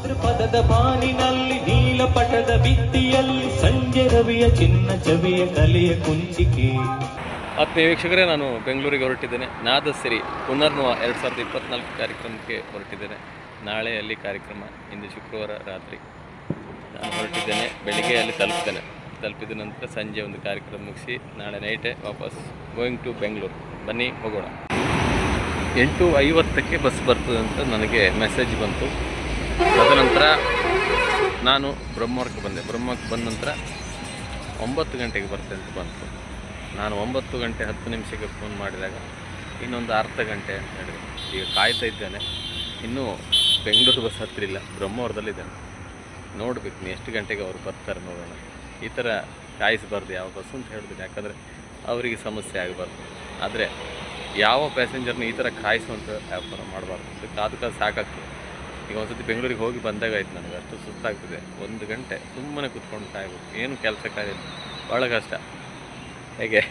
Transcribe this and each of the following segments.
ಭಾದ್ರಪದದ ಬಾನಿನಲ್ಲಿ ನೀಲಪಟದ ಭಿತ್ತಿಯಲ್ಲಿ ಸಂಜೆ ರವಿಯ ಚಿನ್ನ ಚವಿಯ ಕಲೆಯ ಕುಂಚಿಕೆ. ಆತ್ಮೀಯ ವೀಕ್ಷಕರೇ, ನಾನು ಬೆಂಗಳೂರಿಗೆ ಹೊರಟಿದ್ದೇನೆ. ನಾದಸಿರಿ ಪುನರ್ನವ 2024 ಕಾರ್ಯಕ್ರಮಕ್ಕೆ ಹೊರಟಿದ್ದೇನೆ. ನಾಳೆ ಅಲ್ಲಿ ಕಾರ್ಯಕ್ರಮ, ಇಂದು ಶುಕ್ರವಾರ ರಾತ್ರಿ ನಾನು ಹೊರಟಿದ್ದೇನೆ. ಬೆಳಿಗ್ಗೆ ಅಲ್ಲಿ ತಲುಪಿದ ನಂತರ ಸಂಜೆ ಒಂದು ಕಾರ್ಯಕ್ರಮ ಮುಗಿಸಿ ನಾಳೆ ನೈಟೇ ವಾಪಸ್ ಗೋಯಿಂಗ್ ಟು ಬೆಂಗಳೂರು. ಬನ್ನಿ ಹೋಗೋಣ. 8:50ಕ್ಕೆ ಬಸ್ ಬರ್ತದೆ ಅಂತ ನನಗೆ ಮೆಸೇಜ್ ಬಂತು. ತದನಂತರ ನಾನು ಬ್ರಹ್ಮಕ್ಕೆ ಬಂದೆ. ಬ್ರಹ್ಮಕ್ಕೆ ಬಂದ ನಂತರ 9 ಗಂಟೆಗೆ ಬರ್ತದೆ ಅಂತ ಬಂತು. ನಾನು 9 ಗಂಟೆ 10 ನಿಮಿಷಕ್ಕೆ ಫೋನ್ ಮಾಡಿದಾಗ ಇನ್ನೊಂದು ಅರ್ಧ ಗಂಟೆ ಅಂತ ಹೇಳಿದೆ. ಈಗ ಕಾಯ್ತಾ ಇದ್ದೇನೆ. ಇನ್ನೂ ಬೆಂಗಳೂರು ಬಸ್ ಹತ್ತಿರಲಿಲ್ಲ, ಬ್ರಹ್ಮವರದಲ್ಲಿದ್ದೇನೆ. ನೋಡಬೇಕು ಎಷ್ಟು ಗಂಟೆಗೆ ಅವರು ಬರ್ತಾರೆ ನೋಡೋಣ. ಈ ಥರ ಕಾಯಿಸಬಾರ್ದು ಯಾವ ಬಸ್ ಅಂತ ಹೇಳಿದ್ದೀನಿ, ಯಾಕಂದರೆ ಅವರಿಗೆ ಸಮಸ್ಯೆ ಆಗಬಾರ್ದು. ಆದರೆ ಯಾವ ಪ್ಯಾಸೆಂಜರ್ನ ಈ ಥರ ಕಾಯಿಸುವಂಥ ವ್ಯಾಪಾರ ಮಾಡಬಾರ್ದು. ಕಾದು ಸಾಕಾಗ್ತದೆ. ಈಗ ಒಂದು ಸತಿ ಬೆಂಗಳೂರಿಗೆ ಹೋಗಿ ಬಂದಾಗ ಆಯ್ತು ನನಗೆ, ಅಷ್ಟು ಸುಸ್ತಾಗ್ತದೆ. 1 ಗಂಟೆ ಸುಮ್ಮನೆ ಕೂತ್ಕೊಂಡು ಕಾಯಬೇಕು, ಏನು ಕೆಲಸಕ್ಕಾಗಿಲ್ಲ, ಭಾಳ ಕಷ್ಟ. ಹೇಗೆ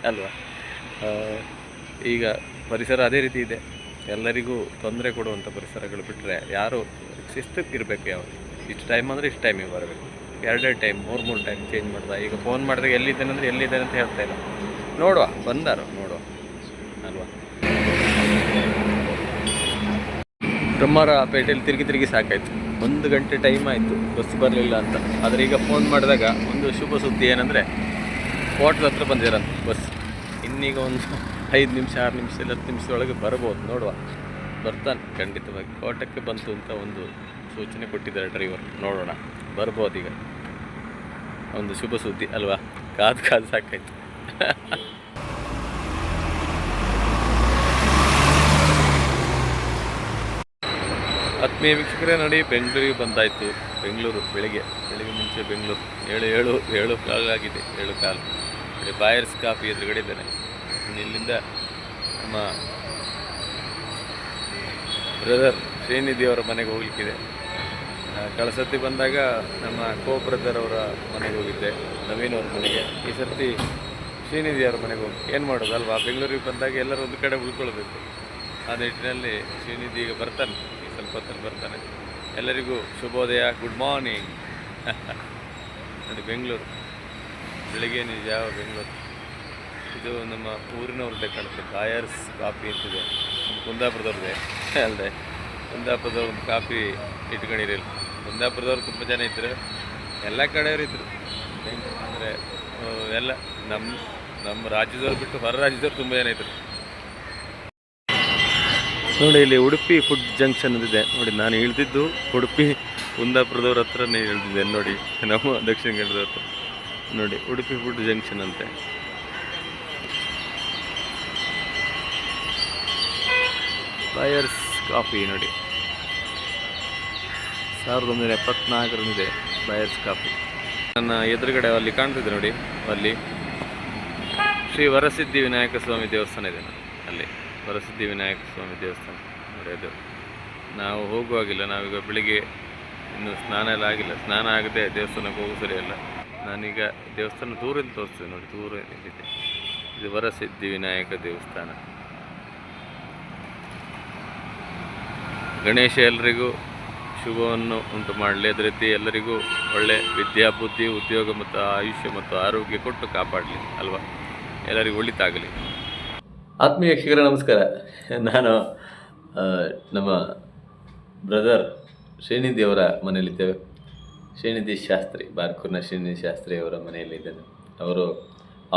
ಅಲ್ವಾ? ಈಗ ಪರಿಸರ ಅದೇ ರೀತಿ ಇದೆ. ಎಲ್ಲರಿಗೂ ತೊಂದರೆ ಕೊಡುವಂಥ ಪರಿಸರಗಳು ಬಿಟ್ಟರೆ ಯಾರು ಶಿಸ್ತಕ್ಕಿರಬೇಕು. ಯಾವುದು ಇಷ್ಟು ಟೈಮ್ ಅಂದರೆ ಇಷ್ಟು ಟೈಮಿಗೆ ಬರಬೇಕು. 2 ಟೈಮ್ 3 ಟೈಮ್ ಚೇಂಜ್ ಮಾಡ್ದೆ. ಈಗ ಫೋನ್ ಮಾಡಿದಾಗ ಎಲ್ಲಿದ್ದೇನೆ ಅಂದರೆ ಎಲ್ಲಿದ್ದೇನೆ ಅಂತ ಹೇಳ್ತಾ ಇಲ್ಲ. ನೋಡುವ ಬಂದಾರೋ ನೋಡುವ ಅಲ್ವಾ? ಬ್ರಹ್ಮರ ಪೇಟೆಯಲ್ಲಿ ತಿರುಗಿ ಸಾಕಾಯಿತು. 1 ಗಂಟೆ ಟೈಮ್ ಆಯಿತು, ಬಸ್ ಬರಲಿಲ್ಲ ಅಂತ. ಆದರೆ ಈಗ ಫೋನ್ ಮಾಡಿದಾಗ ಒಂದು ಶುಭ ಸುದ್ದಿ ಏನಂದರೆ ಕೋಟದ ಹತ್ರ ಬಂದಿರಂತೆ ಬಸ್. ಇನ್ನೀಗ ಒಂದು 5 ನಿಮಿಷ 6 ನಿಮಿಷ 10 ನಿಮಿಷದೊಳಗೆ ಬರ್ಬೋದು. ನೋಡುವ ಬರ್ತಾನೆ ಖಂಡಿತವಾಗಿ. ಕೋಟಕ್ಕೆ ಬಂತು ಅಂತ ಒಂದು ಸೂಚನೆ ಕೊಟ್ಟಿದ್ದಾರೆ ಡ್ರೈವರ್. ನೋಡೋಣ ಬರ್ಬೋದು. ಈಗ ಒಂದು ಶುಭ ಸುದ್ದಿ ಅಲ್ವಾ? ಕಾದು ಸಾಕಾಯ್ತು. ಆತ್ಮೀಯ ವೀಕ್ಷಕರೇ, ನೋಡಿ ಬೆಂಗಳೂರಿಗೆ ಬಂದಾಯಿತು. ಬೆಂಗಳೂರು ಬೆಳಿಗ್ಗೆ ಮುಂಚೆ ಬೆಂಗಳೂರು 7 ಕಾಲು ಆಗಿದೆ. 7 ಕಾಲು. ಬಾಯರ್ಸ್ ಕಾಫಿ ಎದುರುಗಡೆ ಇದ್ದೇನೆ. ಇಲ್ಲಿಂದ ನಮ್ಮ ಬ್ರದರ್ ಶ್ರೀನಿಧಿ ಅವರ ಮನೆಗೆ ಹೋಗ್ಲಿಕ್ಕಿದೆ. ಕಳಸತ್ತಿ ಬಂದಾಗ ನಮ್ಮ ಬ್ರದರ್ ಅವರ ಮನೆಗೆ ಹೋಗಿದ್ದೆ, ನವೀನ್ ಅವ್ರ ಮನೆಗೆ. ಈ ಸರ್ತಿ ಶ್ರೀನಿಧಿ ಅವರ ಮನೆಗೆ ಹೋಗಿ ಏನು ಮಾಡೋದಲ್ವಾ? ಬೆಂಗಳೂರಿಗೆ ಬಂದಾಗ ಎಲ್ಲರೂ ಒಂದು ಕಡೆ ಉಳ್ಕೊಳ್ಬೇಕು. ಆ ನಿಟ್ಟಿನಲ್ಲಿ ಶ್ರೀನಿಧಿ ಈಗ ಬರ್ತಾನೆ, ಈ ಸ್ವಲ್ಪ ಹೊತ್ತಲ್ಲಿ ಬರ್ತಾನೆ. ಎಲ್ಲರಿಗೂ ಶುಭೋದಯ, ಗುಡ್ ಮಾರ್ನಿಂಗ್. ನೋಡಿ ಬೆಂಗಳೂರು ಬೆಳಿಗ್ಗೆ ಯಾವ ಬೆಂಗಳೂರು. ಇದು ನಮ್ಮ ಊರಿನವ್ರದ್ದೇ ಕಾಣುತ್ತೆ. ಬಾಯರ್ಸ್ ಕಾಫಿ ಅಂತಿದೆ, ನಮ್ಮ ಕುಂದಾಪುರದವ್ರದ್ದೇ ಅಲ್ಲದೆ. ಕುಂದಾಪುರದವ್ರು ಒಂದು ಕಾಫಿ ಇಟ್ಕೊಂಡಿರಲಿಲ್ಲ. ಕುಂದಾಪುರದವ್ರು ತುಂಬ ಜನ ಇದ್ದರು, ಎಲ್ಲ ಕಡೆಯವರು ಇದ್ದರು. ಅಂದರೆ ಎಲ್ಲ ನಮ್ಮ ರಾಜ್ಯದವ್ರು ಬಿಟ್ಟು ಹೊರ ರಾಜ್ಯದವ್ರು ತುಂಬ ಜನ ಇದ್ದರು. ನೋಡಿ ಇಲ್ಲಿ ಉಡುಪಿ ಫುಡ್ ಜಂಕ್ಷನ್ ಅಂದಿದೆ. ನೋಡಿ ನಾನು ಇಳಿದಿದ್ದು ಉಡುಪಿ ಕುಂದಾಪುರದವ್ರ ಹತ್ರನೇ ಇಳಿದಿದ್ದೆ. ನೋಡಿ ನಮ್ಮ ದಕ್ಷಿಣ ಕನ್ನಡದವ್ರ ಹತ್ರ. ನೋಡಿ ಉಡುಪಿ ಫುಡ್ ಜಂಕ್ಷನ್ ಅಂತೆ. ಬಾಯರ್ಸ್ ಕಾಫಿ ನೋಡಿ 1974 ಬಾಯರ್ಸ್ ಕಾಫಿ. ನನ್ನ ಎದುರುಗಡೆ ಅಲ್ಲಿ ಕಾಣ್ತಿದೆ ನೋಡಿ, ಅಲ್ಲಿ ಶ್ರೀ ವರಸಿದ್ಧಿ ವಿನಾಯಕ ಸ್ವಾಮಿ ದೇವಸ್ಥಾನ ಇದೆ. ಅಲ್ಲಿ ವರಸಿದ್ಧಿ ವಿನಾಯಕ ಸ್ವಾಮಿ ದೇವಸ್ಥಾನ ನೋಡಿ. ಅದು ನಾವು ಹೋಗುವಾಗಿಲ್ಲ. ನಾವೀಗ ಬೆಳಿಗ್ಗೆ ಇನ್ನೂ ಸ್ನಾನ ಎಲ್ಲ ಆಗಿಲ್ಲ. ಸ್ನಾನ ಆಗದೆ ದೇವಸ್ಥಾನಕ್ಕೆ ಹೋಗೋ ಸರಿಯಲ್ಲ. ನಾನೀಗ ದೇವಸ್ಥಾನ ದೂರದಿಂದ ತೋರಿಸ್ತೀನಿ ನೋಡಿ, ದೂರ ನಿಂತಿದೆ. ಇದು ವರಸಿದ್ಧಿ ವಿನಾಯಕ ದೇವಸ್ಥಾನ. ಗಣೇಶ ಎಲ್ಲರಿಗೂ ಶುಭವನ್ನು ಉಂಟು ಮಾಡಲಿ. ಅದೇ ರೀತಿ ಎಲ್ಲರಿಗೂ ಒಳ್ಳೆ ವಿದ್ಯಾ ಬುದ್ಧಿ ಉದ್ಯೋಗ ಮತ್ತು ಆಯುಷ್ಯ ಮತ್ತು ಆರೋಗ್ಯ ಕೊಟ್ಟು ಕಾಪಾಡಲಿ ಅಲ್ವಾ? ಎಲ್ಲರಿಗೂ ಒಳಿತಾಗಲಿ. ಆತ್ಮೀಯ ವೀಕ್ಷಕರೇ ನಮಸ್ಕಾರ. ನಾನು ನಮ್ಮ ಬ್ರದರ್ ಶ್ರೀನಿಧಿ ಅವರ ಮನೆಯಲ್ಲಿದ್ದೇವೆ. ಶ್ರೀನಿಧಿ ಶಾಸ್ತ್ರಿ, ಬಾರ್ಕೂರಿನ ಶ್ರೀನಿಧಿ ಶಾಸ್ತ್ರಿ ಅವರ ಮನೆಯಲ್ಲಿದ್ದೇನೆ. ಅವರು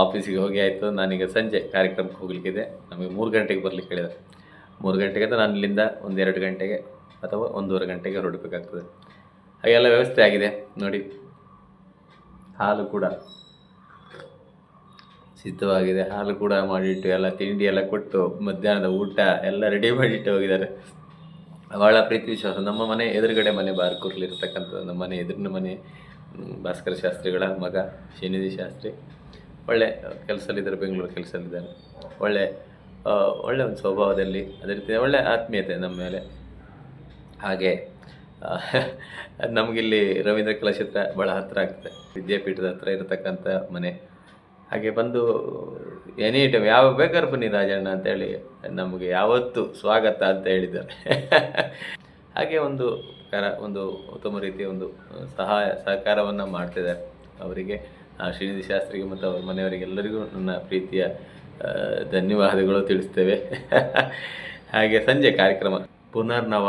ಆಫೀಸಿಗೆ ಹೋಗಿ ಆಯಿತು. ನಾನೀಗ ಸಂಜೆ ಕಾರ್ಯಕ್ರಮಕ್ಕೆ ಹೋಗಲಿಕ್ಕಿದೆ. ನಮಗೆ 3 ಗಂಟೆಗೆ ಬರಲಿಕ್ಕೆ ಹೇಳಿದ್ದಾರೆ. 3 ಗಂಟೆಗೆ ಅಂದರೆ ನಾನು ಇಲ್ಲಿಂದ 1-2 ಗಂಟೆಗೆ ಅಥವಾ 1:30 ಗಂಟೆಗೆ ಹೊರಡಬೇಕಾಗ್ತದೆ. ಹಾಗೆಲ್ಲ ವ್ಯವಸ್ಥೆ ಆಗಿದೆ ನೋಡಿ. ಹಾಲು ಕೂಡ ಸಿದ್ಧವಾಗಿದೆ. ಹಾಲು ಕೂಡ ಮಾಡಿಟ್ಟು ಎಲ್ಲ ತಿಂಡಿ ಎಲ್ಲ ಕೊಟ್ಟು ಮಧ್ಯಾಹ್ನದ ಊಟ ಎಲ್ಲ ರೆಡಿ ಮಾಡಿಟ್ಟು ಹೋಗಿದ್ದಾರೆ. ಭಾಳ ಪ್ರೀತಿ ವಿಶ್ವಾಸ. ನಮ್ಮ ಮನೆ ಎದುರುಗಡೆ ಮನೆ, ಬಾರ್ಕೂರ್ಲಿರ್ತಕ್ಕಂಥದ್ದು ನಮ್ಮ ಮನೆ ಎದುರಿನ ಮನೆ. ಭಾಸ್ಕರ ಶಾಸ್ತ್ರಿಗಳ ಮಗ ಶ್ರೀನಿಧಿ ಶಾಸ್ತ್ರಿ ಒಳ್ಳೆ ಕೆಲಸದಲ್ಲಿದ್ದಾರೆ, ಬೆಂಗಳೂರು ಕೆಲಸದಲ್ಲಿದ್ದಾರೆ. ಒಳ್ಳೆ ಒಂದು ಸ್ವಭಾವದಲ್ಲಿ, ಅದೇ ರೀತಿ ಒಳ್ಳೆ ಆತ್ಮೀಯತೆ ನಮ್ಮ ಮೇಲೆ. ಹಾಗೆ ನಮಗಿಲ್ಲಿ ರವೀಂದ್ರ ಕಲಾಕ್ಷೇತ್ರ ಭಾಳ ಹತ್ತಿರ ಆಗ್ತದೆ, ವಿದ್ಯಾಪೀಠದ ಹತ್ತಿರ ಇರತಕ್ಕಂಥ ಮನೆ. ಹಾಗೆ ಬಂದು ಎನಿ ಟೈಮ್ ಯಾವಾಗ ಬೇಕಾದ್ರೂ ಬನ್ನಿ ರಾಜಣ್ಣ ಅಂತೇಳಿ ನಮಗೆ ಯಾವತ್ತೂ ಸ್ವಾಗತ ಅಂತ ಹೇಳಿದ್ದಾರೆ. ಹಾಗೆ ಒಂದು ಉತ್ತಮ ರೀತಿಯ ಒಂದು ಸಹಕಾರವನ್ನು ಮಾಡ್ತಿದ್ದಾರೆ. ಅವರಿಗೆ ಶ್ರೀನಿಧಿ ಶಾಸ್ತ್ರಿಗೆ ಮತ್ತು ಅವ್ರ ಮನೆಯವರಿಗೆಲ್ಲರಿಗೂ ನನ್ನ ಪ್ರೀತಿಯ ಧನ್ಯವಾದಗಳು ತಿಳಿಸ್ತೇವೆ. ಹಾಗೆ ಸಂಜೆ ಕಾರ್ಯಕ್ರಮ ಪುನರ್ನವ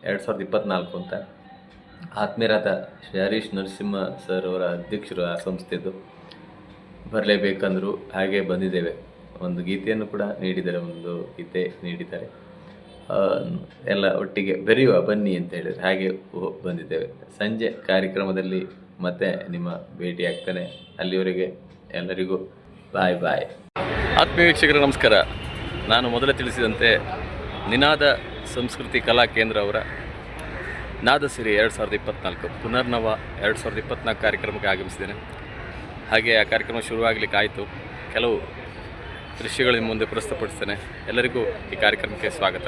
2024 ಅಂತ ಆತ್ಮೀಯರಾದ ಶ್ರೀ ಹರೀಶ್ ನರಸಿಂಹ ಸರ್ ಅವರ ಅಧ್ಯಕ್ಷರು ಆ ಸಂಸ್ಥೆದು ಬರಲೇಬೇಕಂದರು. ಹಾಗೆ ಬಂದಿದ್ದೇವೆ. ಒಂದು ಗೀತೆಯನ್ನು ಕೂಡ ನೀಡಿದ್ದಾರೆ, ಒಂದು ಗೀತೆ ನೀಡಿದ್ದಾರೆ. ಎಲ್ಲ ಒಟ್ಟಿಗೆ ಬೆರೆಯುವ ಬನ್ನಿ ಅಂತ ಹೇಳಿದರೆ ಹಾಗೆ ಬಂದಿದ್ದೇವೆ. ಸಂಜೆ ಕಾರ್ಯಕ್ರಮದಲ್ಲಿ ಮತ್ತೆ ನಿಮ್ಮ ಭೇಟಿ ಆಗ್ತಾನೆ. ಅಲ್ಲಿವರೆಗೆ ಎಲ್ಲರಿಗೂ ಬಾಯ್ ಬಾಯ್. ಆತ್ಮೀಯ ವೀಕ್ಷಕರ ನಮಸ್ಕಾರ. ನಾನು ಮೊದಲೇ ತಿಳಿಸಿದಂತೆ ನಿನಾದ ಸಂಸ್ಕೃತಿ ಕಲಾ ಕೇಂದ್ರ ಅವರ ನಾದಸಿರಿ 2024 ಪುನರ್ನವ 2024 ಕಾರ್ಯಕ್ರಮಕ್ಕೆ ಆಗಮಿಸಿದ್ದೇನೆ. ಹಾಗೆ ಆ ಕಾರ್ಯಕ್ರಮ ಶುರುವಾಗಲಿಕ್ಕೆ ಆಯಿತು. ಕೆಲವು ದೃಶ್ಯಗಳ ಮುಂದೆ ಪ್ರಸ್ತುತಪಡಿಸ್ತೇನೆ. ಎಲ್ಲರಿಗೂ ಈ ಕಾರ್ಯಕ್ರಮಕ್ಕೆ ಸ್ವಾಗತ.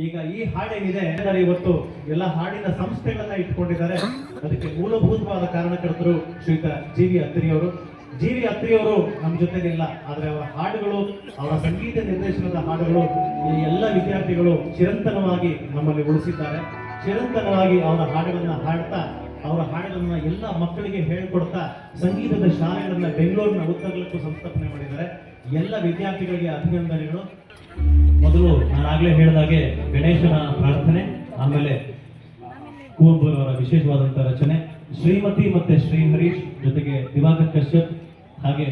ಈಗ ಈ ಹಾಡೇನಿದೆ ಇವತ್ತು ಎಲ್ಲ ಹಾಡಿನ ಸಂಸ್ಥೆಗಳನ್ನ ಇಟ್ಕೊಂಡಿದ್ದಾರೆ. ಅದಕ್ಕೆ ಮೂಲಭೂತವಾದ ಕಾರಣಕರ್ತರು ಶ್ರೀಯುತ ಜಿ.ವಿ. ಅತ್ರಿಯವರು. ಜಿ.ವಿ. ಅತ್ರಿಯವರು ನಮ್ಮ ಜೊತೆಗಿಲ್ಲ, ಆದ್ರೆ ಅವರ ಹಾಡುಗಳು, ಅವರ ಸಂಗೀತ ನಿರ್ದೇಶನದ ಹಾಡುಗಳು ಈ ಎಲ್ಲ ವಿದ್ಯಾರ್ಥಿಗಳು ಚಿರಂತನವಾಗಿ ನಮ್ಮಲ್ಲಿ ಉಳಿಸಿದ್ದಾರೆ. ಚಿರಂತನವಾಗಿ ಅವರ ಹಾಡುಗಳನ್ನ ಹಾಡ್ತಾ, ಅವರ ಹಾಡುಗಳನ್ನ ಎಲ್ಲ ಮಕ್ಕಳಿಗೆ ಹೇಳ್ಕೊಡ್ತಾ ಸಂಗೀತದ ಶಾಲೆಗಳನ್ನ ಬೆಂಗಳೂರಿನ ಉತ್ತರಲಕ್ಕೂ ಸಂಸ್ಥಾಪನೆ ಮಾಡಿದ್ದಾರೆ. ಎಲ್ಲ ವಿದ್ಯಾರ್ಥಿಗಳಿಗೆ ಅಭಿನಂದನೆಗಳು. ಮೊದಲು ನಾನಾಗಲೇ ಹೇಳಿದಾಗೆ ಗಣೇಶನ ಪ್ರಾರ್ಥನೆ, ಆಮೇಲೆ ಕುವೆಂಪುರವರ ವಿಶೇಷವಾದಂತಹ ರಚನೆ, ಶ್ರೀಮತಿ ಮತ್ತೆ ಶ್ರೀ ಹರೀಶ್ ಜೊತೆಗೆ ದಿವಾಕರ್ ಕಶ್ಯಪ್ ಹಾಗೆ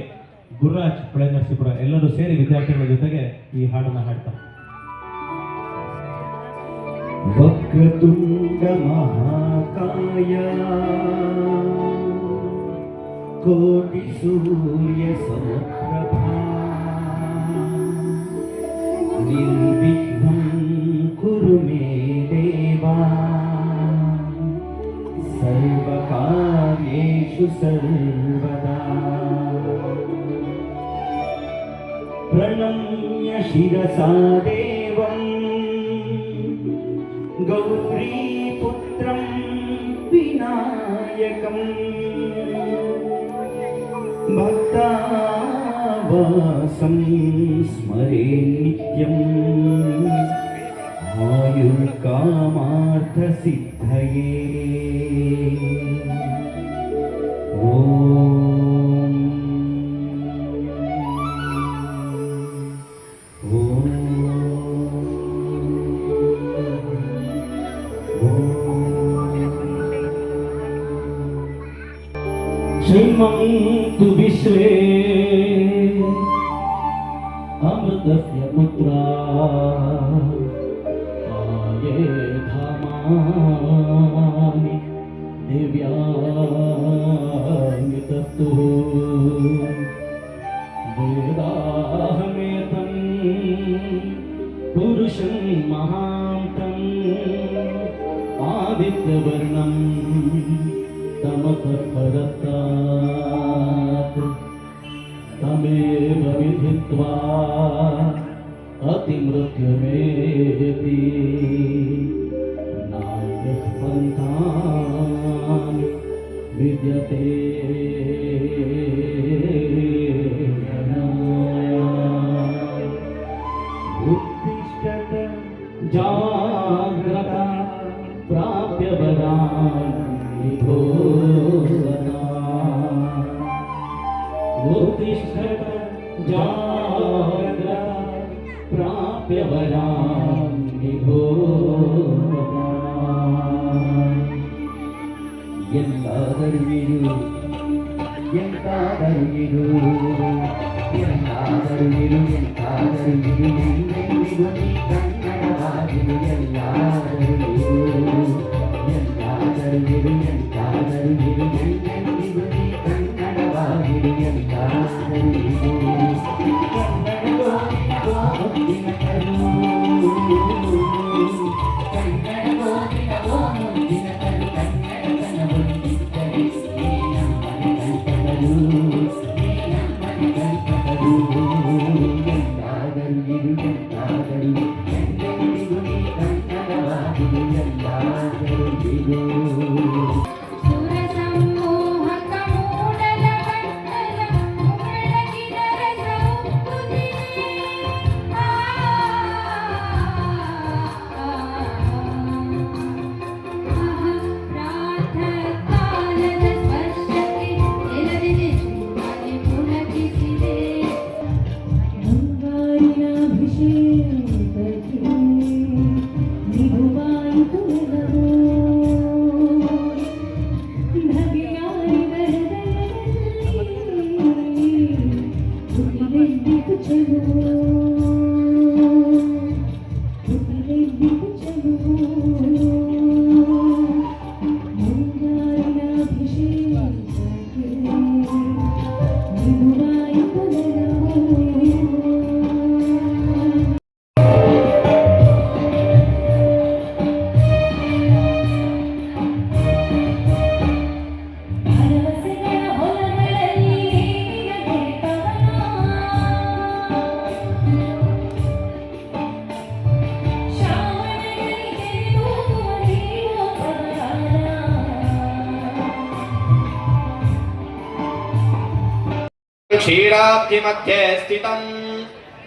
ಗುರುರಾಜ್ ಹೊಳೆನರಸೀಪುರ ಎಲ್ಲರೂ ಸೇರಿ ವಿದ್ಯಾರ್ಥಿಗಳ ಜೊತೆಗೆ ಈ ಹಾಡನ್ನ ಹಾಡ್ತಾರೆ. ವಕ್ರತುಂಡ ಮಹಾಕಾಯ ಕೋಟಿ ಸೂರ್ಯ ಸಮಪ್ರಭಾ ನಿರ್ವಿಘ್ನಂ ಕುರು ಮೇ ದೇವಾ ಸರ್ವಕಾರ್ಯೇಷು ಸರ್ವದಾ ಪ್ರಣಮ್ಯ ಶಿರಸಾ ದೇವಂ ಗೌರೀಪುತ್ರಂ ವಿನಾಯಕಂ ಭಕ್ತಾವಾಸಂ ಸ್ಮರೇ ನಿತ್ಯಂ ಆಯುರ್ಕಾಮಾರ್ಥಸಿದ್ಧಯೇ. ಓಂ ಶ್ರೀಮಂತು ವಿಶ್ವೇ ಅಮೃತಸ್ಯ ಪುತ್ರಾ ಆಯೇ ಧಾಮಾನಿ ದಿವ್ಯಾನಿ ತತ್ತು ವೇದಾಹಮೇತಂ ಪುರುಷಂ ಮಹಾಂತಂ ಆದಿತ್ಯವರ್ಣಂ ತಮತಃ ಪರತಾತ್ ತಮೇವ ವಿಧಿತ್ವಾ ಅತಿಮೃತ್ಯುಮೇತಿ ನಾಯಃ ಪಂಥಾನ್ ವಿದ್ಯತೆ. ಉತ್ತಿಷ್ಠತ ಜಾಗ್ರತ ಪ್ರಾಪ್ಯ ವರಾನ್ ನಿಭೋಗನಾ. ಉತ್ತಿಷ್ಠತ ಜಾಗ್ರತ ಪ್ರಾಪ್ಯ ವರಾನ್ ನಿಭೋಗನಾ. ಎಂದಾದರೂ ಇರು, ಎಂತಾದರೂ ಇರು, ಎಂತಾದರೂ ಇರು, ಎಂತಾದರೂ ಇರು, ಎಂದೆಂದಿಗೂ ನೀ ಕನ್ನಡವಾಗಿರು. ಎಲ್ಲಾದರೂ ಇರು, ಎಂತಾದರೂ ಇರು, ಎಂತಾದರೂ ಇರು, ಎಂದೆಂದಿಗೂ ನೀ ಕನ್ನಡವಾಗಿರು. ಎಂತಾದರೂ ಇರು, ಕನ್ನಡವೋ ಮುತ್ತಿನ ಕರು, ಕನ್ನಡವೋ ಮುತ್ತಿನ ಕರು, ಕನ್ನಡತನವೊಂದಿದ್ದರೆ ನೀ ನಮ್ಮನೆ ಕಲ್ಪಕರು, ನೀ ನಮ್ಮನೆ ಕಲ್ಪಕರು. क्षीराब्धिमध्ये स्थितम्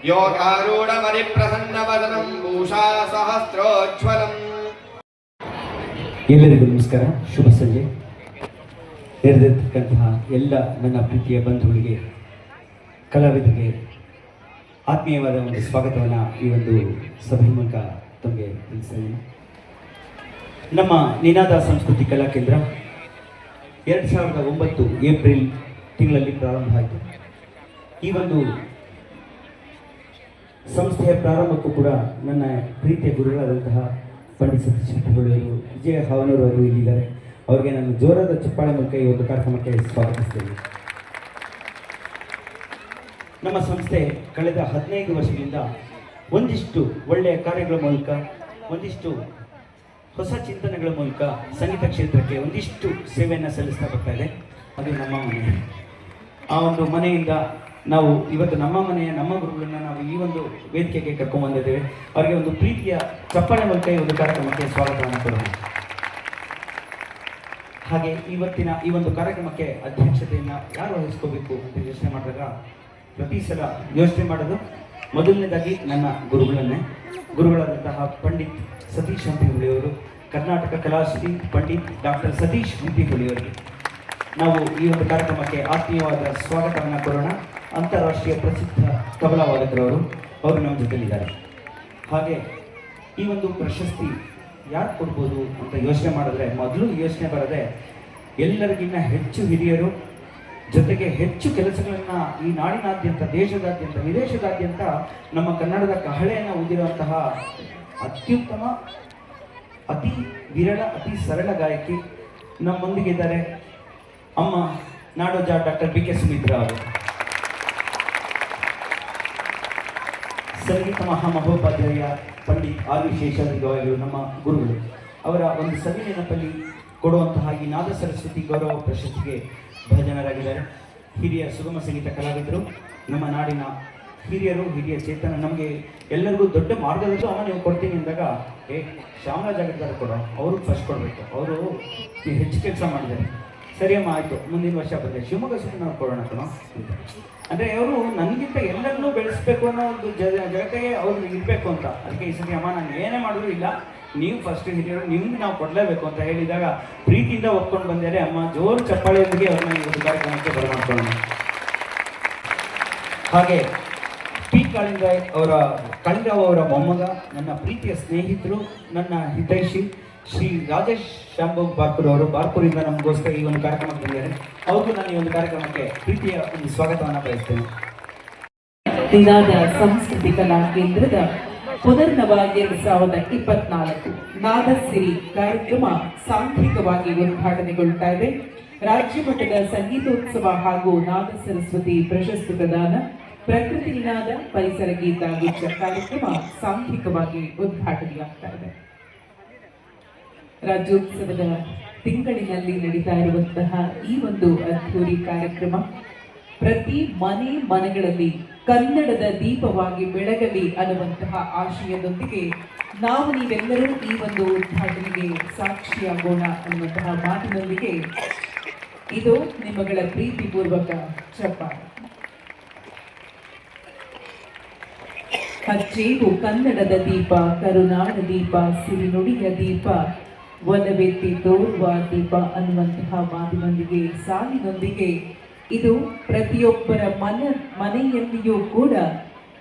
योगारूढमरिप्रसन्नवदनं भूषा सहस्रोज्ज्वलम्. ಎಲ್ಲರಿಗೂ ನಮಸ್ಕಾರ, ಶುಭ ಸಂಜೆ. ನೆರೆದಿರ್ತಕ್ಕಂತಹ ಎಲ್ಲ ನನ್ನ ಪ್ರೀತಿಯ ಬಂಧುಗಳಿಗೆ, ಕಲಾವಿದರಿಗೆ ಆತ್ಮೀಯವಾದ ಒಂದು ಸ್ವಾಗತವನ್ನು ಈ ಒಂದು ಸಭೆ ಮೂಲಕ ತಮಗೆ ತಿಳಿಸಿದ್ದೇನೆ. ನಮ್ಮ ನಿನಾದ ಸಂಸ್ಕೃತಿ ಕಲಾ ಕೇಂದ್ರ 2009 ಏಪ್ರಿಲ್ ತಿಂಗಳಲ್ಲಿ ಪ್ರಾರಂಭ ಆಯಿತು. ಈ ಒಂದು ಸಂಸ್ಥೆಯ ಪ್ರಾರಂಭಕ್ಕೂ ಕೂಡ ನನ್ನ ಪ್ರೀತಿಯ ಗುರುಗಳಾದಂತಹ ಪಂಡಿತ್ ಸತೀಶ್ ಶೆಟ್ಟಿಹೊಳಿಯವರು, ವಿಜಯ ಹಾವನೂರು ಅವರು ಇಲ್ಲಿದ್ದಾರೆ. ಅವರಿಗೆ ನಾನು ಜೋರಾದ ಚಪ್ಪಾಳೆ ಮೂಲಕ ಈ ಒಂದು ಕಾರ್ಯಕ್ರಮಕ್ಕೆ ಸ್ವಾಗತಿಸ್ತೇನೆ. ನಮ್ಮ ಸಂಸ್ಥೆ ಕಳೆದ 15 ವರ್ಷಗಳಿಂದ ಒಂದಿಷ್ಟು ಒಳ್ಳೆಯ ಕಾರ್ಯಗಳ ಮೂಲಕ, ಒಂದಿಷ್ಟು ಹೊಸ ಚಿಂತನೆಗಳ ಮೂಲಕ ಸಂಗೀತ ಕ್ಷೇತ್ರಕ್ಕೆ ಒಂದಿಷ್ಟು ಸೇವೆಯನ್ನು ಸಲ್ಲಿಸ್ತಾ ಬರ್ತಾ ಇದೆ. ಅದು ನಮ್ಮ ಮನೆ. ಆ ಒಂದು ಮನೆಯಿಂದ ನಾವು ಇವತ್ತು ನಮ್ಮ ಮನೆಯ ನಮ್ಮ ಗುರುಗಳನ್ನ ನಾವು ಈ ಒಂದು ವೇದಿಕೆಗೆ ಕರ್ಕೊಂಡು ಬಂದಿದ್ದೇವೆ. ಅವರಿಗೆ ಒಂದು ಪ್ರೀತಿಯ ಚಪ್ಪಾಳೆ ಮೂಲಕ ಈ ಒಂದು ಕಾರ್ಯಕ್ರಮಕ್ಕೆ ಸ್ವಾಗತವನ್ನು ಕೊಡೋಣ. ಹಾಗೆ ಇವತ್ತಿನ ಈ ಒಂದು ಕಾರ್ಯಕ್ರಮಕ್ಕೆ ಅಧ್ಯಕ್ಷತೆಯನ್ನು ಯಾರು ವಹಿಸ್ಕೋಬೇಕು ಅಂತ ಯೋಚನೆ ಮಾಡಿದಾಗ ಪ್ರತಿ ಸಲ ಯೋಚನೆ ಮಾಡೋದು ಮೊದಲನೇದಾಗಿ ನನ್ನ ಗುರುಗಳಾದಂತಹ ಪಂಡಿತ್ ಸತೀಶ್ ಹಂಪಿಹೊಳಿಯವರು, ಕರ್ನಾಟಕ ಕಲಾಶ್ರೀ ಪಂಡಿತ್ ಡಾಕ್ಟರ್ ಸತೀಶ್ ಹಂಪಿಹೊಳಿಯವರಿಗೆ ನಾವು ಈ ಒಂದು ಕಾರ್ಯಕ್ರಮಕ್ಕೆ ಆತ್ಮೀಯವಾದ ಸ್ವಾಗತವನ್ನು ಕೊಡೋಣ. ಅಂತಾರಾಷ್ಟ್ರೀಯ ಪ್ರಸಿದ್ಧ ತಬಲಾ ವಾದಕರವರು ಅವರು ನಮ್ಮ ಜೊತೆಲಿದ್ದಾರೆ. ಹಾಗೆ ಈ ಒಂದು ಪ್ರಶಸ್ತಿ ಯಾರು ಕೊಡ್ಬೋದು ಅಂತ ಯೋಚನೆ ಮಾಡಿದ್ರೆ ಮೊದಲು ಯೋಚನೆ ಬರದೆ ಎಲ್ಲರಿಗಿನ್ನ ಹೆಚ್ಚು ಹಿರಿಯರು, ಜೊತೆಗೆ ಹೆಚ್ಚು ಕೆಲಸಗಳನ್ನು ಈ ನಾಡಿನಾದ್ಯಂತ, ದೇಶದಾದ್ಯಂತ, ವಿದೇಶದಾದ್ಯಂತ ನಮ್ಮ ಕನ್ನಡದ ಕಹಳೆಯನ್ನು ಊದಿರುವಂತಹ ಅತ್ಯುತ್ತಮ, ಅತಿ ವಿರಳ, ಅತಿ ಸರಳ ಗಾಯಕಿ ನಮ್ಮೊಂದಿಗಿದ್ದಾರೆ. ಅಮ್ಮ ನಾಡೋಜ ಡಾಕ್ಟರ್ BK ಸುಮಿತ್ರಾ ಅವರು, ಸಂಗೀತ ಮಹಾಮಹೋಪಾಧ್ಯಾಯ ಪಂಡಿತ್ RV ಶೇಷಾದ್ರಿಗವರು ನಮ್ಮ ಗುರುಗಳು. ಅವರ ಒಂದು ಸವಿ ನೆನಪಲ್ಲಿ ಕೊಡುವಂತಹ ಈ ನಾದ ಸರಸ್ವತಿ ಗೌರವ ಪ್ರಶಸ್ತಿಗೆ ಭಾಜನರಾಗಿದ್ದಾರೆ. ಹಿರಿಯ ಸುಗಮ ಸಂಗೀತ ಕಲಾವಿದರು, ನಮ್ಮ ನಾಡಿನ ಹಿರಿಯರು, ಹಿರಿಯ ಚೇತನ. ನಮಗೆ ಎಲ್ಲರಿಗೂ ದೊಡ್ಡ ಮಾರ್ಗದರ್ಶನ ಅಮ್ಮ ನೀವು ಕೊಡ್ತೀನಿ ಅಂದಾಗ ಶ್ಯಾಮರಾಜ್ ಆಗಿದ್ದಾರೆ ಕೊಡೋ, ಅವ್ರಿಗೆ ಫಸ್ಟ್ ಕೊಡಬೇಕು, ಅವರು ಹೆಚ್ಚು ಕೆಲಸ ಮಾಡಿದ್ದಾರೆ. ಸರಿಯಮ್ಮ ಆಯಿತು, ಮುಂದಿನ ವರ್ಷ ಬಂದೆ ಶಿವಮೊಗ್ಗ ಸುಮ್ಮನೆ ನಾವು ಕೊಡೋಣ ಕಣೋ. ಅಂದರೆ ಅವರು ನನಗಿಂತ ಎಲ್ಲರನ್ನೂ ಬೆಳೆಸಬೇಕು ಅನ್ನೋ ಒಂದು ಜಗತ್ತಿಗೆ ಅವ್ರು ಇರಬೇಕು ಅಂತ. ಅದಕ್ಕೆ ಈ ಸತಿ ಅಮ್ಮ ನಾನು ಏನೇ ಮಾಡಿದ್ರು ಇಲ್ಲ, ನೀವು ಫಸ್ಟ್ ಹಿರಿಯರು, ನಿಮ್ಗೆ ನಾವು ಕೊಡಲೇಬೇಕು ಅಂತ ಹೇಳಿದಾಗ ಪ್ರೀತಿಯಿಂದ ಒಪ್ಕೊಂಡು ಬಂದರೆ ಅಮ್ಮ ಜೋರು ಚಪ್ಪಾಳೆಯೊಂದಿಗೆ ಅವ್ರನ್ನ ಈ ಒಂದು ಕಾರ್ಯಕ್ರಮಕ್ಕೆ ಬರಮಾಡ್ಕೊಳ್ಳೋಣ. ಹಾಗೆ ಕಾಳಿಂಗರಾವ್ ಅವರ ಮೊಮ್ಮಗ, ನನ್ನ ಪ್ರೀತಿಯ ಸ್ನೇಹಿತರು, ನನ್ನ ಹಿತೈಷಿ ಶ್ರೀ ರಾಜೇಶ್ ಶ್ಯಾಂಭೋಗ್ ಬಾರ್ಕೂರ್ ಅವರು ಬಾರ್ಕೂರಿಂದ ನಮಗೋಸ್ಕರ ಈ ಒಂದು ಕಾರ್ಯಕ್ರಮಕ್ಕೆ ಬಂದಿದ್ದಾರೆ. ಅವ್ರಿಗೂ ನಾನು ಈ ಒಂದು ಕಾರ್ಯಕ್ರಮಕ್ಕೆ ಪ್ರೀತಿಯ ಒಂದು ಸ್ವಾಗತವನ್ನು ಬಯಸ್ತೇನೆ. ನಿನಾದ ಸಂಸ್ಕೃತಿ ಕಲಾ ಕೇಂದ್ರದ ಪುನರ್ನವ 2024 ನಾದಸಿರಿ ಕಾರ್ಯಕ್ರಮ ಸಾಂಘಿಕವಾಗಿ ಉದ್ಘಾಟನೆಗೊಳ್ತಾ ಇದೆ. ರಾಜ್ಯ ಮಟ್ಟದ ಸಂಗೀತೋತ್ಸವ ಹಾಗೂ ನಾದ ಸರಸ್ವತಿ ಪ್ರಶಸ್ತಿ ಪ್ರದಾನ, ಪ್ರಕೃತಿ ನಿನಾದ, ಪರಿಸರ ಗೀತ ಗುಚ್ಛ ಕಾರ್ಯಕ್ರಮ ಸಾಂಘಿಕವಾಗಿ ಉದ್ಘಾಟನೆಯಾಗ್ತಾ ಇದೆ. ರಾಜ್ಯೋತ್ಸವದ ತಿಂಗಳಿನಲ್ಲಿ ನಡೀತಾ ಇರುವಂತಹ ಈ ಒಂದು ಅದ್ಧೂರಿ ಕಾರ್ಯಕ್ರಮ ಪ್ರತಿ ಮನೆಗಳಲ್ಲಿ ಕನ್ನಡದ ದೀಪವಾಗಿ ಬೆಳಗಲಿ ಅನ್ನುವಂತಹ ಆಶಯದೊಂದಿಗೆ ನಾವು ನೀವೆಲ್ಲರೂ ಈ ಒಂದು ಉದ್ಘಾಟನೆಗೆ ಸಾಕ್ಷಿಯಾಗೋಣ ಅನ್ನುವಂತಹ ಮಾತಿನೊಂದಿಗೆ ಇದು ನಿಮ್ಮಗಳ ಪ್ರೀತಿಪೂರ್ವಕ ಚಪ್ಪಾಳೆ. ಹಚ್ಚೇವು ಕನ್ನಡದ ದೀಪ, ಕರುನಾಡ ದೀಪ, ಸಿರಿನುಡಿಯ ದೀಪ, ಒಲವೆತ್ತಿ ತೋರುವ ದೀಪ ಅನ್ನುವಂತಹ ಮಾತಿನೊಂದಿಗೆ, ಸಾಲಿನೊಂದಿಗೆ ಇದು ಪ್ರತಿಯೊಬ್ಬರ ಮನೆಯಲ್ಲಿಯೂ ಕೂಡ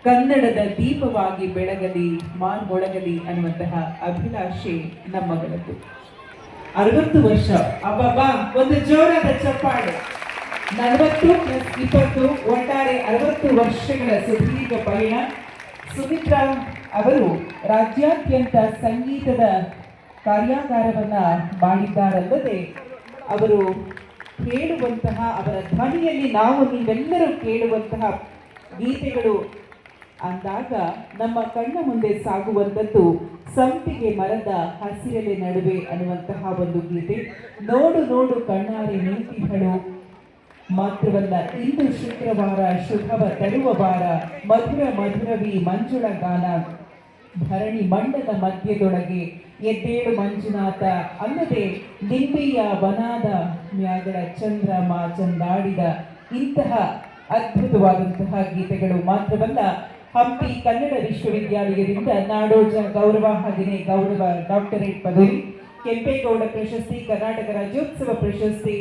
ಕನ್ನಡದ ದೀಪವಾಗಿ ಬೆಳಗಲಿ, ಮಾರ್ಮೊಳಗಲಿ ಅನ್ನುವಂತಹ ಅಭಿಲಾಷೆ ನಮ್ಮಗಳದ್ದು. 60 ವರ್ಷ, ಅಬ್ಬಬ್ಬಾ, ಒಂದು ಜೋರಾದ ಚಪ್ಪಾಳೆ. 40+20 ಒಟ್ಟಾರೆ 60 ವರ್ಷಗಳ ಸುದೀರ್ಘ ಪಯಣ. ಸುಮಿತ್ರಾ ಅವರು ರಾಜ್ಯಾದ್ಯಂತ ಸಂಗೀತದ ಕಾರ್ಯಾಗಾರವನ್ನ ಮಾಡಿದ್ದಾರಲ್ಲದೆ ಅವರು ಕೇಳುವಂತಹ, ಅವರ ಧ್ವನಿಯಲ್ಲಿ ನಾವು ನೀವೆಲ್ಲರೂ ಕೇಳುವಂತಹ ಗೀತೆಗಳು ಅಂದಾಗ ನಮ್ಮ ಕಣ್ಣ ಮುಂದೆ ಸಾಗುವಂಥದ್ದು ಸಂಪಿಗೆ ಮರದ ಹಸಿರೆಲೆ ನಡುವೆ ಅನ್ನುವಂತಹ ಒಂದು ಗೀತೆ. ನೋಡು ನೋಡು ಕಣ್ಣಾರೆ ನೀತಿಗಳು ಮಾತ್ರವಲ್ಲ, ಇಂದು ಶುಕ್ರವಾರ ಶುಭವ ತರುವ ವಾರ, ಮಧುರ ಮಧುರವಿ ಮಂಜುಳ ಗಾನ, ಧರಣಿ ಮಂಡದ ಮಧ್ಯದೊಳಗೆ ಎದ್ದೇಳು ಮಂಜುನಾಥ ಅಲ್ಲದೆ ನಿಂಬೆಯ ವನಾದ ಮ್ಯಾಗಳ ಚಂದ್ರಮ ಚಂದಾಡಿದ. ಇಂತಹ ಅದ್ಭುತವಾದಂತಹ ಗೀತೆಗಳು ಮಾತ್ರವಲ್ಲ, ಹಂಪಿ ಕನ್ನಡ ವಿಶ್ವವಿದ್ಯಾಲಯದಿಂದ ನಾಡೋಜ ಗೌರವ ಹಾಗೆಯೇ ಗೌರವ ಡಾಕ್ಟರೇಟ್ ಪದವಿ, ಕೆಂಪೇಗೌಡ ಪ್ರಶಸ್ತಿ, ಕರ್ನಾಟಕ ರಾಜ್ಯೋತ್ಸವ ಪ್ರಶಸ್ತಿ,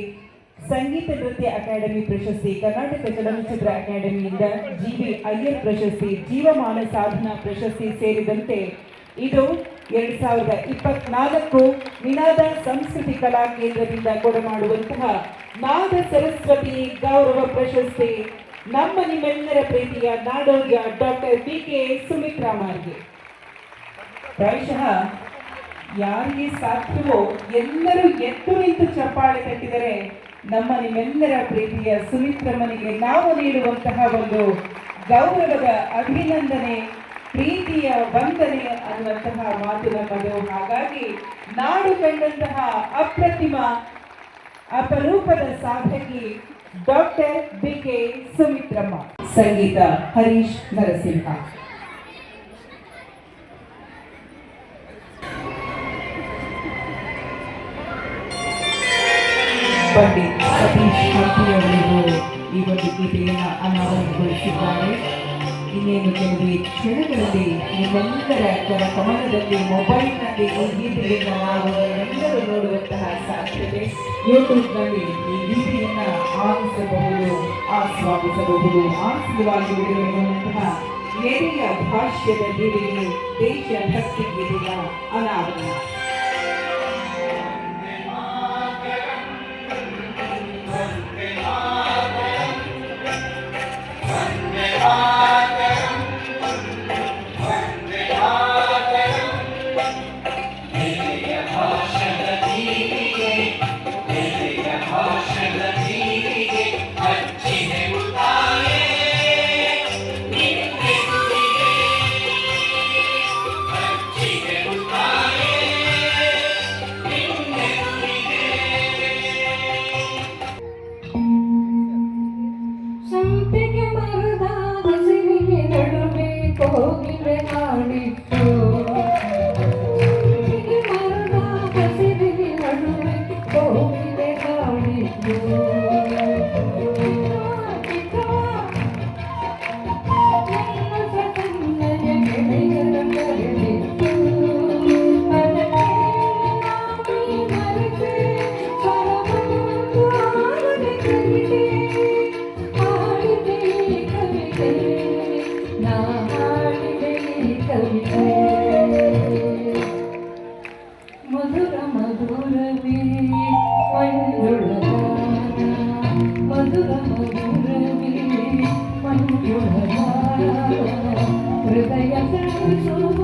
ಸಂಗೀತ ನೃತ್ಯ ಅಕಾಡೆಮಿ ಪ್ರಶಸ್ತಿ, ಕರ್ನಾಟಕ ಚಲನಚಿತ್ರ ಅಕಾಡೆಮಿಯಿಂದ ಜಿ.ವಿ. ಅಯ್ಯರ್ ಪ್ರಶಸ್ತಿ, ಜೀವಮಾನ ಸಾಧನಾ ಪ್ರಶಸ್ತಿ ಸೇರಿದಂತೆ ಇದು 2024 ನಿನಾದ ಸಂಸ್ಕೃತಿ ಕಲಾ ಕೇಂದ್ರದಿಂದ ಕೊಡಮಾಡುವಂತಹ ನಾದ ಸರಸ್ವತಿ ಗೌರವ ಪ್ರಶಸ್ತಿ ನಮ್ಮ ನಿಮ್ಮೆಲ್ಲರ ಪ್ರೀತಿಯ ನಾಡೋಜ ಡಾಕ್ಟರ್ ಬಿ.ಕೆ. ಸುಮಿತ್ರಾಮಾರ್ಗೆ. ಪ್ರಾಯಶಃ ಯಾರಿಗೆ ಸಾಧ್ಯವೋ ಎಲ್ಲರೂ ಎದ್ದು ನಿಂತು ಚಪ್ಪಾಳೆ ತಟ್ಟಿದರೆ ನಮ್ಮ ನಿಮ್ಮೆಲ್ಲರ ಪ್ರೀತಿಯ ಸುಮಿತ್ರಮ್ಮನಿಗೆ ನಾವು ನೀಡುವಂತಹ ಒಂದು ಗೌರವದ ಅಭಿನಂದನೆ, ಪ್ರೀತಿಯ ವಂದನೆ ಅನ್ನುವಂತಹ ಮಾತು ನಮ್ಮದು. ಹಾಗಾಗಿ ನಾಡು ಕಂಡಂತಹ ಅಪ್ರತಿಮ ಅಪರೂಪದ ಸಾಧಕಿ ಡಾಕ್ಟರ್ ಬಿ.ಕೆ. ಸುಮಿತ್ರಮ್ಮ. ಸಂಗೀತ ಹರೀಶ್ ನರಸಿಂಹ. ಪಂಡಿತ್ ಸತೀಶ್ ಹಂಪಿಯವರಿಗೂ ಈ ಒಂದು ಗೀತೆಯನ್ನು ಅನಾವರಣಗೊಳಿಸಿದ್ದಾರೆ. ಇನ್ನೇನು ಕೆಲವೇ ಕ್ಷಣಗಳಲ್ಲಿ ನಿಮ್ಮೆಲ್ಲರ ಕರ ಕಮಲದಲ್ಲಿ ಮೊಬೈಲ್ನಲ್ಲಿ ಈ ಗೀತೆಯನ್ನು ನಾವು ಎಲ್ಲರೂ ನೋಡುವಂತಹ ಸಾಧ್ಯತೆ. ಯೂಟ್ಯೂಬ್ನಲ್ಲಿ ಈ ಗೀತೆಯನ್ನು ಆಲಿಸಬಹುದು, ಆಸ್ವಾದಿಸಬಹುದು. ಆಸ್ವಾದವಾಗಿ ಉಳಿದಿರುವಂತಹ ನೆರೆಯ ಭಾಷ್ಯದ ಗೀತೆಗೆ ದೇಶಭಕ್ತಿ ಗೀತೆಯ ಅನಾವರಣ. ಮಧುರ ಮಧುರವೇ ಮಧುರ ಮಧುರವೇ ಮಂಜುಳಧಾರ ಹೃದಯ ಸರಿಸುವ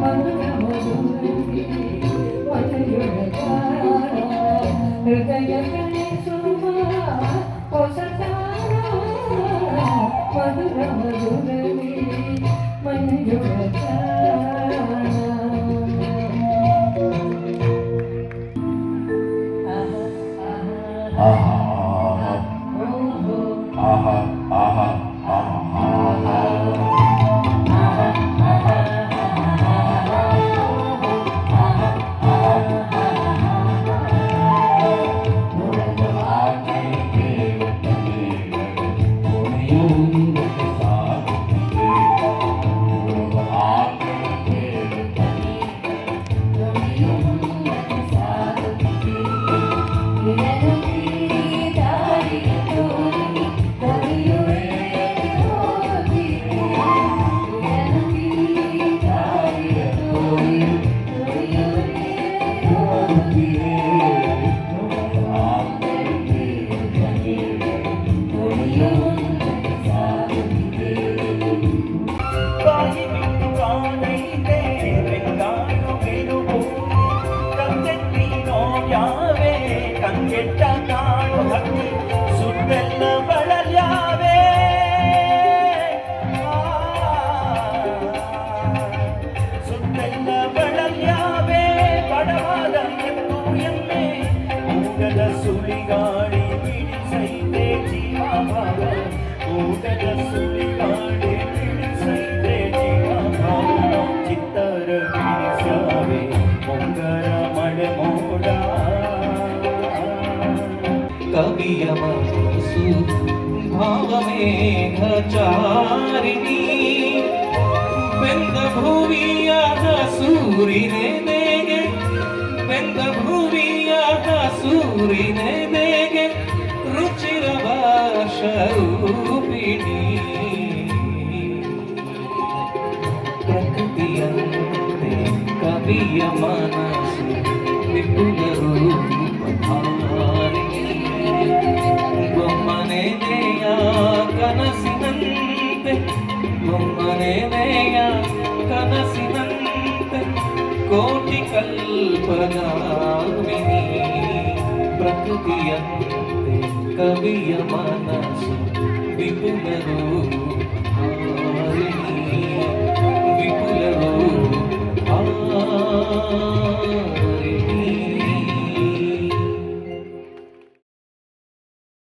ಮಧುರ ಮಧುರವೇ ಮಂಜುಳಧಾರ ಹೃದಯ ಸರಿಸುವ ಹೊಸತಾರ ಮಧುರ ಮಧುರವೇ ಮಂಜುಳಧಾರ. ಸುಳಿಗಾಡಿ ಬಿಡಿಸೈತೆ ಜೀವಭಾವ, ಊಟದ ಸುಳಿಗಾಡಿ ಬಿಡಿಸೈತೆ ಜೀವಭಾವ, ಚಿತ್ತರ ಬಿಡಿಸವೆ ಮುಂಗರ ಮಳೆ ಮೋಡ. ಮೇಘಚಾರಿಣಿ ಬೆಂದ ಭುವಿಯಾದ ಸೂರಿನೆದೆಗೆ ಬೆಂದ ಭುವಿಯಾದ ಸೂರಿನೆದೆಗೆ ರುಚಿರವಾಶರೂಪಿಣಿ ಪ್ರಕೃತಿಯಂತೆ ಕವಿಯ ಮನಸ್ಸು ವಿಪುಲ ರೂಪಧಾರಿಣಿ ಬೊಮ್ಮನೆನೆಯ ಕನಸಿನಂತೆ ಬೊಮ್ಮನೆನೆಯ ಕನಸಿನಂತೆ ಕೋಟಿ ಕಲ್ಪನಾಮಿನಿ ಪ್ರಕೃತಿಯಂತೆ ಕವಿಯ ಮನಸ್ಸು ವಿಪುಲ ರೂಪ